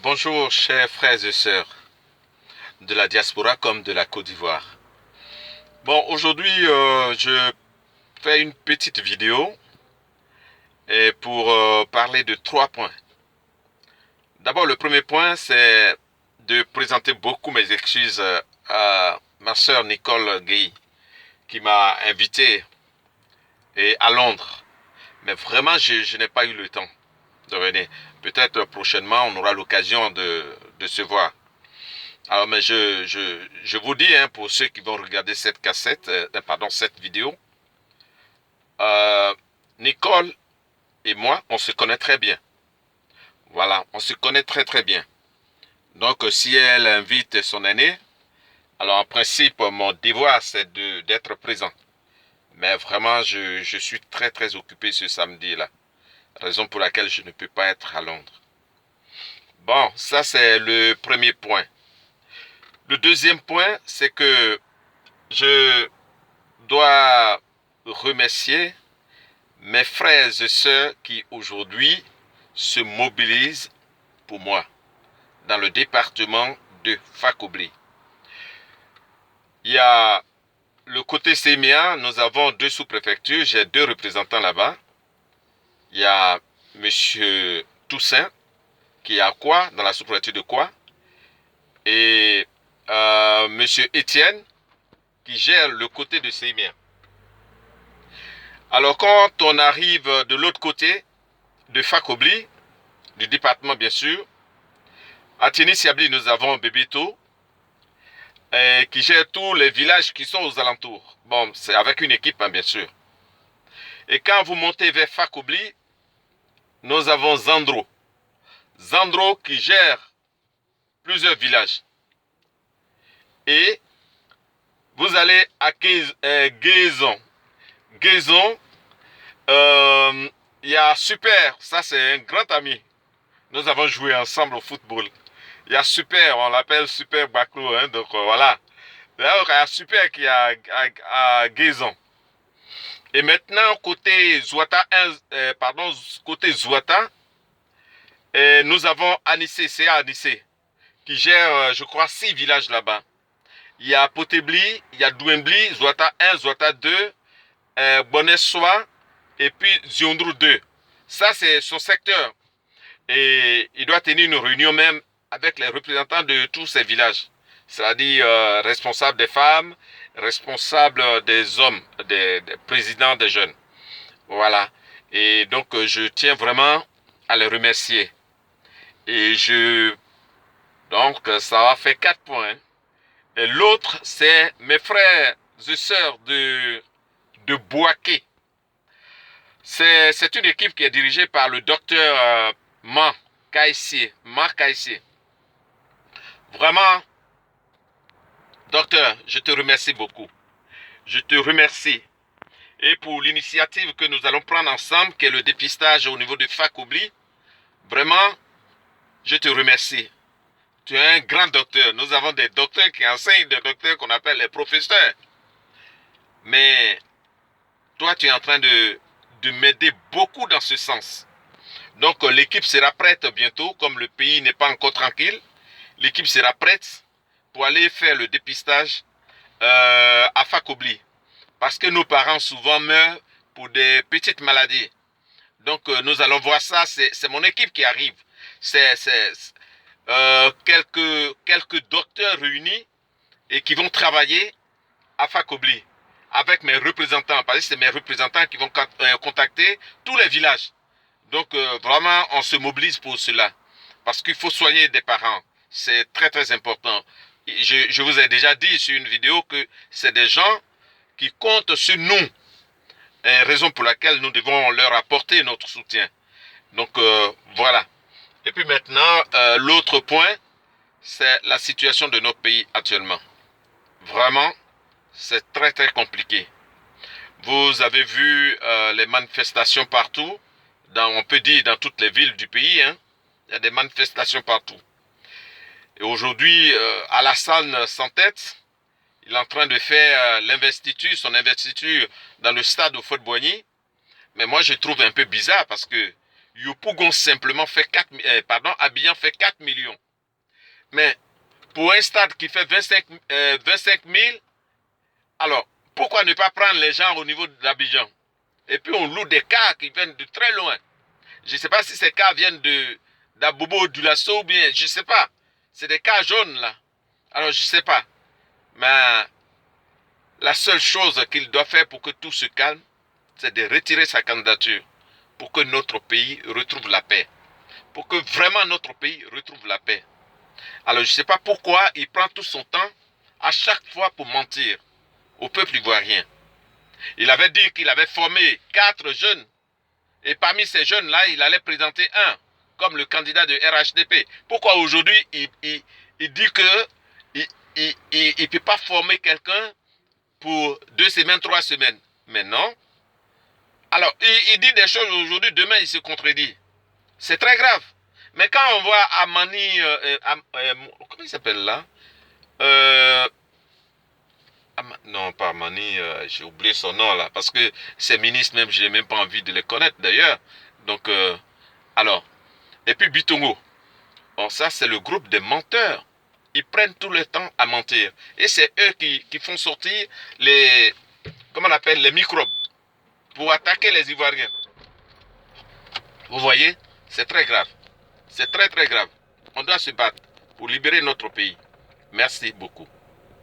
Bonjour chers frères et sœurs de la diaspora comme de la Côte d'Ivoire. Bon, aujourd'hui je fais une petite vidéo pour parler de trois points. D'abord, le premier point, c'est de présenter beaucoup mes excuses à ma sœur Nicole Guy qui m'a invité à Londres. Mais vraiment, je n'ai pas eu le temps de venir. Peut-être prochainement, on aura l'occasion de se voir. Alors, mais je vous dis, hein, pour ceux qui vont regarder cette cassette, pardon, cette vidéo, euh, Nicole et moi, on se connaît très bien. Voilà, on se connaît très très bien. Donc, si elle invite son aîné, alors en principe, mon devoir, c'est d'être présent. Mais vraiment, je suis très très occupé ce samedi-là. Raison pour laquelle je ne peux pas être à Londres. Bon, ça c'est le premier point. Le deuxième point, c'est que je dois remercier mes frères et sœurs qui aujourd'hui se mobilisent pour moi dans le département de Fakobli. Il y a le côté sémien, nous avons deux sous-préfectures, j'ai deux représentants là-bas. Il y a M. Toussaint qui est à Kwa, dans la sous-préfecture de Kwa, et M. Étienne qui gère le côté de sémien. Alors quand on arrive de l'autre côté de Fakobli, du département bien sûr, à Tinis-Yabli, nous avons Bébito, qui gère tous les villages qui sont aux alentours. Bon, c'est avec une équipe, hein, bien sûr. Et quand vous montez vers Fakobli, nous avons Zandro. Zandro qui gère plusieurs villages. Et vous allez à Guézon. Guézon, il y a Super, ça c'est un grand ami. Nous avons joué ensemble au football. Il y a Super, on l'appelle Super Baclo, hein, donc voilà. D'ailleurs, il y a Super qui est à Guézon. Et maintenant, côté Zouata, côté Zouata, nous avons Anissé, c'est Anissé, qui gère, je crois, 6 villages là-bas. Il y a Potebli, il y a Douembli, Zouata 1, Zouata 2, Bonessoa, et puis Ziondrou 2. Ça, c'est son secteur. Et il doit tenir une réunion même avec les représentants de tous ces villages. C'est-à-dire responsables des femmes, responsables des hommes, des présidents des jeunes. Voilà. Et donc, je tiens vraiment à les remercier. Et donc, ça va faire 4 points, hein. Et l'autre, c'est mes frères et sœurs de Boaké. C'est une équipe qui est dirigée par le docteur Man Kaissier. Vraiment, docteur, je te remercie beaucoup. Je te remercie. Et pour l'initiative que nous allons prendre ensemble, qui est le dépistage au niveau de Fakobli, vraiment, je te remercie. Tu es un grand docteur. Nous avons des docteurs qui enseignent, des docteurs qu'on appelle les professeurs. Mais toi, tu es en train de m'aider beaucoup dans ce sens. Donc, l'équipe sera prête bientôt, comme le pays n'est pas encore tranquille. L'équipe sera prête pour aller faire le dépistage à Fakobli. Parce que nos parents souvent meurent pour des petites maladies. Donc, nous allons voir ça. C'est mon équipe qui arrive. C'est quelques docteurs réunis et qui vont travailler à Fakobli avec mes représentants. Parce que c'est mes représentants qui vont contacter tous les villages. Donc, vraiment, on se mobilise pour cela. Parce qu'il faut soigner des parents. C'est très, très important. Je vous ai déjà dit sur une vidéo que c'est des gens qui comptent sur nous. Raison pour laquelle nous devons leur apporter notre soutien. Donc, voilà. Et puis maintenant, l'autre point, c'est la situation de notre pays actuellement. Vraiment, c'est très, très compliqué. Vous avez vu les manifestations partout, on peut dire dans toutes les villes du pays, hein. Il y a des manifestations partout. Et aujourd'hui, Alassane s'entête. Il est en train de faire son investiture dans le stade au Fort-Boigny. Mais moi, je trouve un peu bizarre parce que Yopougon simplement fait 4, Abidjan fait 4 millions. Mais pour un stade qui fait 25 000, alors pourquoi ne pas prendre les gens au niveau d'Abidjan? Et puis on loue des cars qui viennent de très loin. Je ne sais pas si ces cars viennent d'Abobo, du Lasso ou bien, je ne sais pas. C'est des cars jaunes là. Alors je ne sais pas. Mais la seule chose qu'il doit faire pour que tout se calme, c'est de retirer sa candidature. Pour que notre pays retrouve la paix. Pour que vraiment notre pays retrouve la paix. Alors je ne sais pas pourquoi il prend tout son temps à chaque fois pour mentir au peuple ivoirien. Il avait dit qu'il avait formé 4 jeunes. Et parmi ces jeunes-là, il allait présenter un comme le candidat de RHDP. Pourquoi aujourd'hui il dit que il ne peut pas former quelqu'un pour 2 semaines, 3 semaines? Mais non. Alors, il dit des choses aujourd'hui, demain il se contredit. C'est très grave. Mais quand on voit Amani, comment il s'appelle là? Non, pas Amani, j'ai oublié son nom là, parce que ces ministres même, je n'ai même pas envie de les connaître d'ailleurs. Donc, alors, et puis Bitongo. Or ça, c'est le groupe des menteurs. Ils prennent tout le temps à mentir. Et c'est eux qui font sortir les, comment on appelle, les microbes pour attaquer les Ivoiriens. Vous voyez, c'est très grave. C'est très très grave. On doit se battre pour libérer notre pays. Merci beaucoup.